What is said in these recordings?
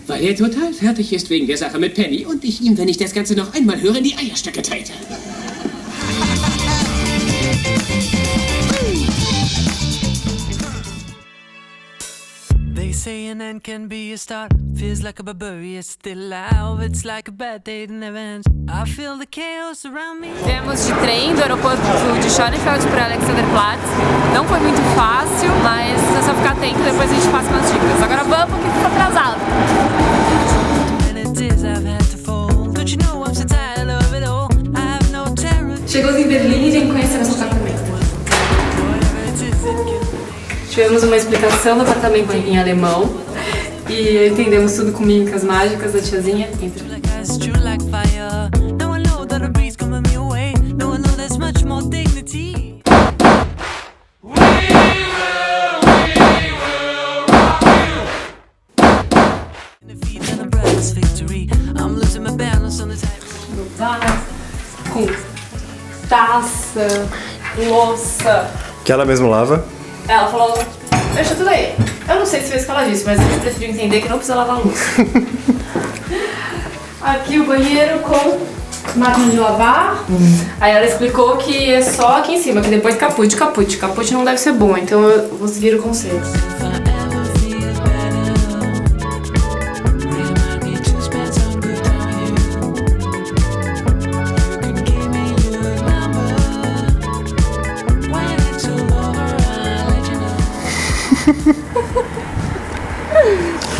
Weil er total fertig ist wegen der Sache mit Penny und ich ihm, wenn ich das Ganze noch einmal höre, in die Eierstöcke trete. They say an end can be a start. Feels like a barbarian still alive. It's like a bad day that never ends. I feel the chaos around me. Viemos de trem do aeroporto de Schönefeld para Alexanderplatz. Não foi muito fácil, mas é só ficar atento, depois a gente passa umas dicas. Agora vamos, que fica atrasado. Chegamos em Berlim e já conhecemos o apartamento. Tivemos uma explicação do apartamento em alemão e entendemos tudo com mímicas mágicas da tiazinha. Com taça, louça. Que ela mesma lava. Ela falou, deixa tudo aí. Eu não sei se foi isso que ela disse, mas a gente preferiu entender que não precisa lavar a louça. Aqui o banheiro com máquina de lavar. Aí ela explicou que é só aqui em cima, que depois caput. Caput não deve ser bom, então eu vou seguir o conselho.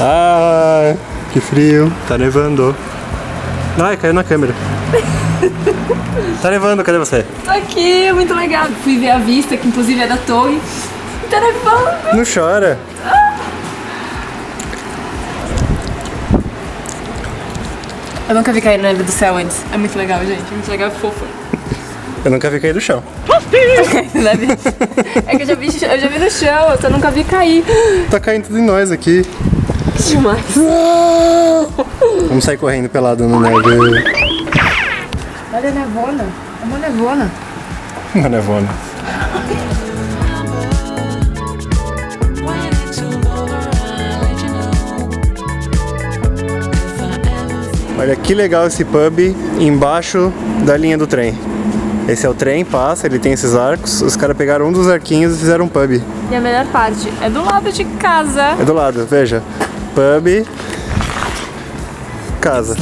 Ah, que frio. Tá nevando. Ai, caiu na câmera. Tá nevando, cadê você? Tô aqui, é muito legal. Fui ver a vista, que inclusive é da torre. E tá nevando. Não chora. Eu nunca vi cair na neve do céu antes. É muito legal, gente. É muito legal, é fofo. Eu nunca vi cair do chão. É que eu já vi no chão, eu só nunca vi cair. Tá caindo tudo em nós aqui. Demais. Vamos sair correndo pelado no neve. Olha a nevona. É uma nevona. Uma nevona. Olha que legal esse pub embaixo da linha do trem. Esse é o trem, passa, ele tem esses arcos. Os caras pegaram um dos arquinhos e fizeram um pub. E a melhor parte, é do lado de casa. É do lado, veja. Pub, casa.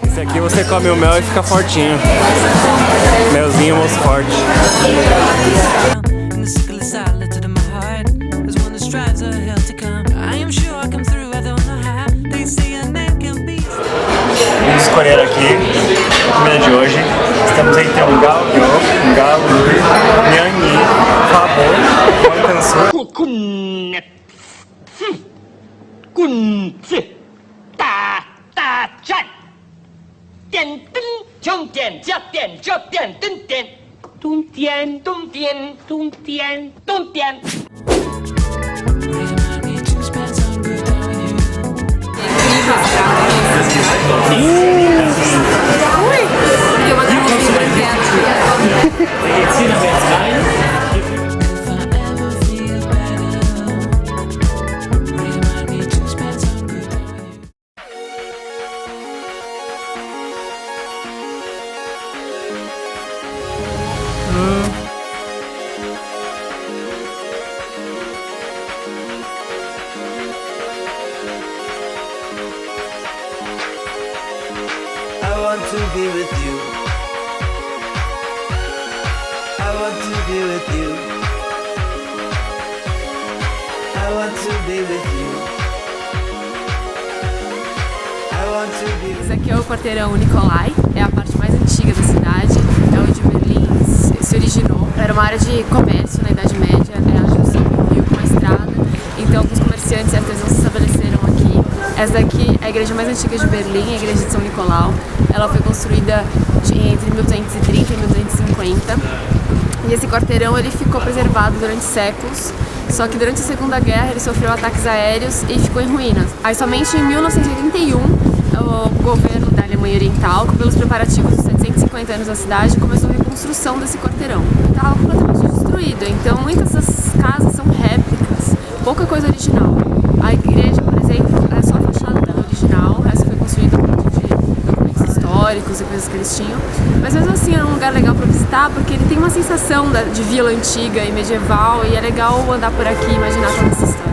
Esse aqui você come o mel e fica fortinho. Melzinho, moço forte. Vamos escolher aqui a comida de hoje. Estamos entre um galo, nhanhi, favor, pancançu. I want to be with you. I want to be with you. I want to be with you. I want to be with you. Esse aqui é o quarteirão Nicolai, é a parte mais antiga da cidade, é onde Berlim se originou. Era uma área de comércio na Idade Média, era a junção do rio com a estrada, então alguns comerciantes e artesãos se estabeleceram aqui. Essa daqui é a igreja mais antiga de Berlim, a igreja de São Nicolau. Ela foi construída entre 1230 e 1250. E esse quarteirão ele ficou preservado durante séculos, só que durante a Segunda Guerra ele sofreu ataques aéreos e ficou em ruínas. Aí somente em 1981 o governo da Alemanha Oriental, pelos preparativos dos 750 150 anos a cidade, começou a reconstrução desse quarteirão. Estava completamente destruído, então muitas das casas são réplicas, pouca coisa original. A igreja, por exemplo, é só a fachada dela original, o resto foi construído a partir de documentos históricos e coisas que eles tinham. Mas mesmo assim é um lugar legal para visitar, porque ele tem uma sensação de vila antiga e medieval, e é legal andar por aqui e imaginar toda essa história.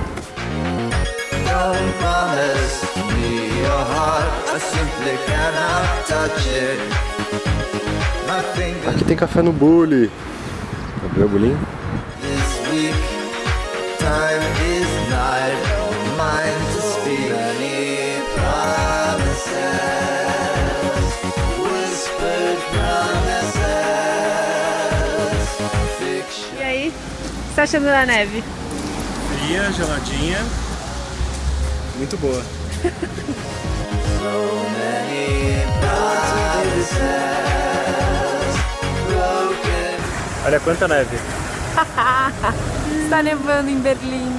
Aqui tem café no Bully. Abriu o bolinho? E aí, o que você tá achando da neve? Fria, geladinha. Muito boa. Olha quanta neve. Está nevando em Berlim.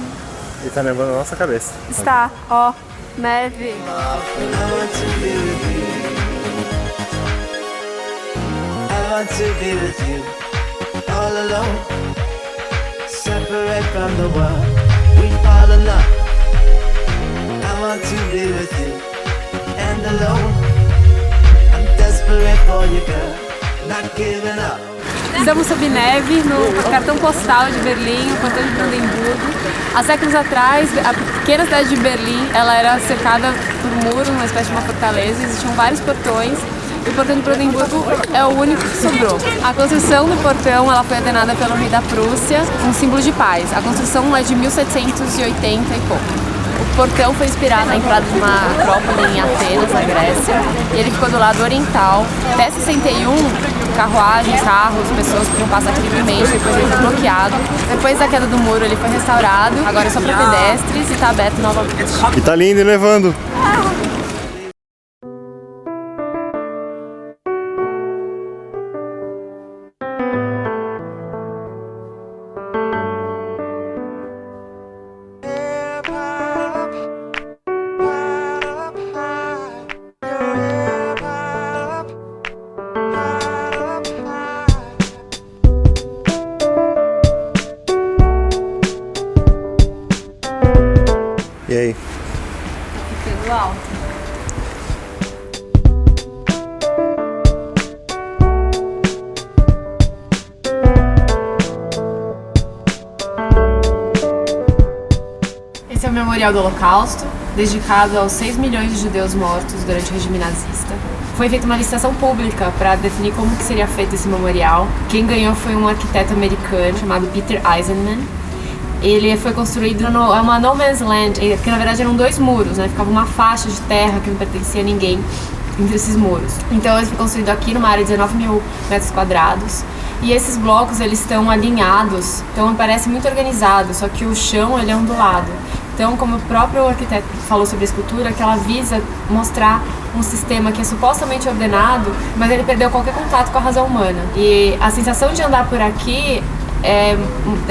E tá nevando na nossa cabeça. Está, ó, neve. I want to be with you, all alone, separate from the world, we fall in love. I want to be with you, and alone, I'm desperate for you, girl, not giving up. Estamos sob neve no cartão postal de Berlim, o portão de Brandemburgo. Há séculos atrás, a pequena cidade de Berlim, ela era cercada por muros, uma espécie de uma fortaleza, existiam vários portões. E o portão de Brandemburgo é o único que sobrou. A construção do portão ela foi ordenada pelo rei da Prússia, um símbolo de paz. A construção é de 1780 e pouco. O portão foi inspirado na entrada de uma acrópole em Atenas, na Grécia, e ele ficou do lado oriental. Até 61, carruagens, carros, pessoas podiam passar livremente, depois ele foi bloqueado. Depois da queda do muro ele foi restaurado, agora é só para pedestres e está aberto novamente. E tá lindo e nevando. E aí? Ficando alto. Esse é o Memorial do Holocausto, dedicado aos 6 milhões de judeus mortos durante o regime nazista. Foi feita uma licitação pública para definir como que seria feito esse memorial. Quem ganhou foi um arquiteto americano chamado Peter Eisenman. Ele foi construído uma no man's land, que na verdade eram 2 muros, né? Ficava uma faixa de terra que não pertencia a ninguém entre esses muros. Então ele foi construído aqui numa área de 19 mil metros quadrados. E esses blocos eles estão alinhados, então parece muito organizado, só que o chão ele é ondulado. Então, como o próprio arquiteto falou sobre a escultura, que ela visa mostrar um sistema que é supostamente ordenado, mas ele perdeu qualquer contato com a razão humana. E a sensação de andar por aqui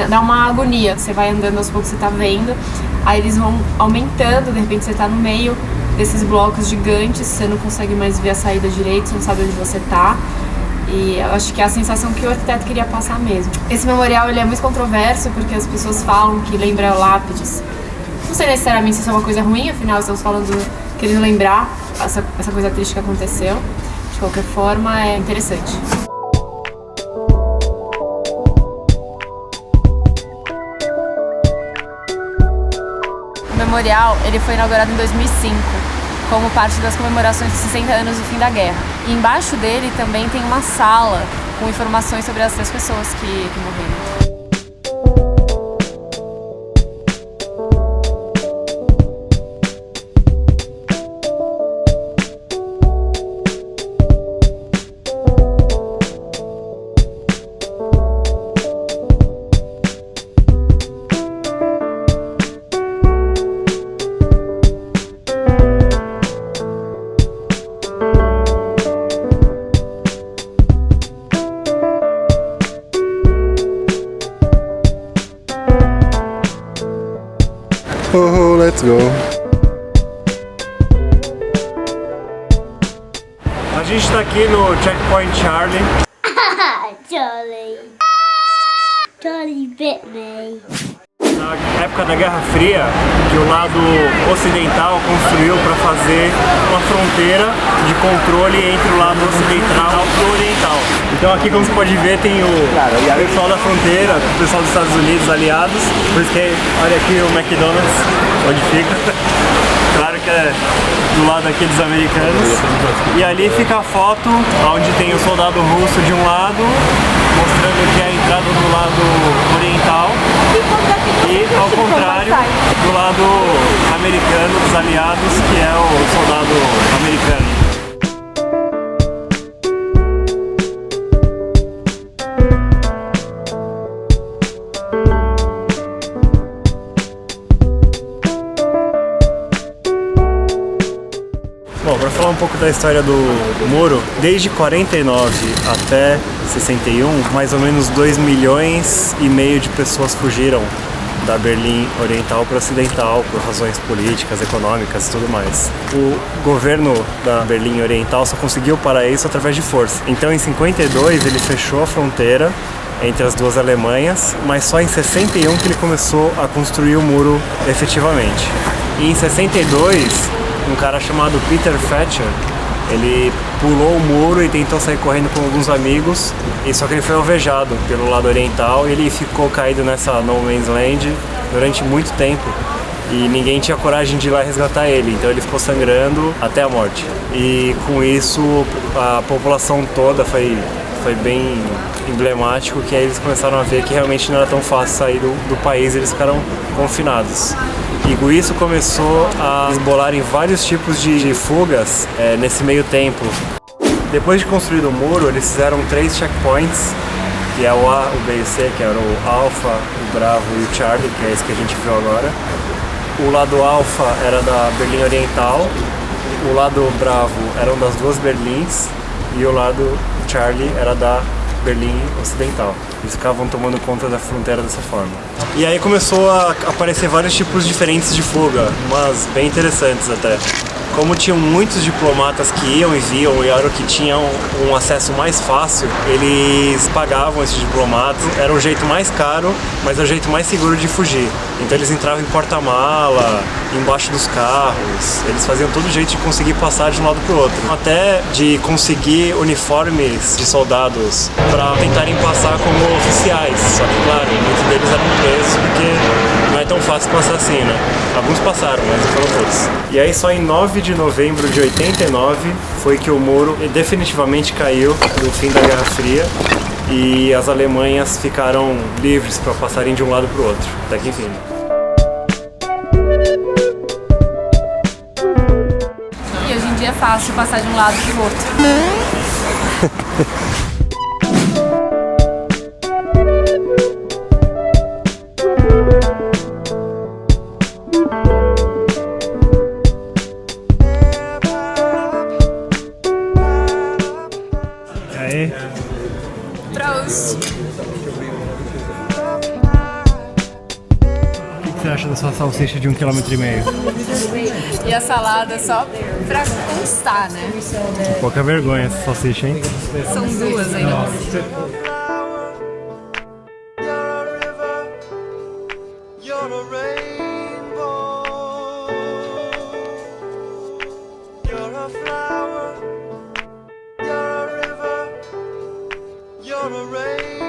dá uma agonia. Você vai andando aos poucos, você tá vendo, aí eles vão aumentando, de repente você tá no meio desses blocos gigantes, você não consegue mais ver a saída direito, você não sabe onde você tá. E eu acho que é a sensação que o arquiteto queria passar mesmo. Esse memorial ele é muito controverso porque as pessoas falam que lembra lápides. Não sei necessariamente se isso é uma coisa ruim, afinal estamos falando, querendo lembrar essa coisa triste que aconteceu. De qualquer forma, é interessante. O memorial ele foi inaugurado em 2005, como parte das comemorações de 60 anos do fim da guerra. E embaixo dele também tem uma sala com informações sobre as 3 pessoas que morreram. Oh, let's go. A gente está aqui no Checkpoint Charlie. Charlie bit me. Na época da Guerra Fria, que o lado ocidental construiu para fazer uma fronteira de controle entre o lado ocidental e o oriental. Então aqui, como você pode ver, tem o pessoal da fronteira, o pessoal dos Estados Unidos, aliados. Por isso que, olha aqui o McDonald's, onde fica. Claro que é do lado aqui dos americanos. E ali fica a foto, onde tem o soldado russo de um lado, mostrando que é a entrada do lado oriental. E ao contrário, do lado americano, dos aliados, que é o soldado americano. Bom, para falar um pouco da história do muro, desde 49 até 61, mais ou menos 2,5 milhões de pessoas fugiram da Berlim Oriental para Ocidental por razões políticas, econômicas e tudo mais. O governo da Berlim Oriental só conseguiu parar isso através de força. Então, em 52, ele fechou a fronteira entre as duas Alemanhas, mas só em 61 que ele começou a construir o muro efetivamente. E em 62, um cara chamado Peter Fetcher, ele pulou o muro e tentou sair correndo com alguns amigos, e só que ele foi alvejado pelo lado oriental e ele ficou caído nessa No Man's Land durante muito tempo e ninguém tinha coragem de ir lá resgatar ele, então ele ficou sangrando até a morte. E com isso a população toda foi bem emblemático, que aí eles começaram a ver que realmente não era tão fácil sair do país, eles ficaram confinados. E com isso começou a esbolarem vários tipos de fugas nesse meio tempo. Depois de construído o muro, eles fizeram 3 checkpoints, que é o A, o B e o C, que era o Alpha, o Bravo e o Charlie, que é esse que a gente viu agora. O lado Alpha era da Berlim Oriental, o lado Bravo era das duas Berlins e o lado Charlie era da Berlim Ocidental. Eles ficavam tomando conta da fronteira dessa forma. E aí começou a aparecer vários tipos diferentes de fuga, umas bem interessantes até. Como tinham muitos diplomatas que iam e vinham e era o que tinham um acesso mais fácil, eles pagavam esses diplomatas. Era o jeito mais caro, mas é o jeito mais seguro de fugir. Então eles entravam em porta-mala, embaixo dos carros, eles faziam todo jeito de conseguir passar de um lado para o outro. Até de conseguir uniformes de soldados para tentarem passar como oficiais. Só que, claro, muitos deles eram presos porque não é tão fácil passar assim, né? Alguns passaram, mas não foram todos. E aí só em 9 de novembro de 89 foi que o muro definitivamente caiu no fim da Guerra Fria e as Alemanhas ficaram livres para passarem de um lado para o outro, até que enfim. E hoje em dia é fácil passar de um lado para o outro. Aí. Prost! O que você acha da sua salsicha de 1,5 km? E a salada só pra constar, né? Pouca vergonha essa salsicha, hein? São duas ainda. You're a rainbow. You're a flower. You're a river. You're a rainbow.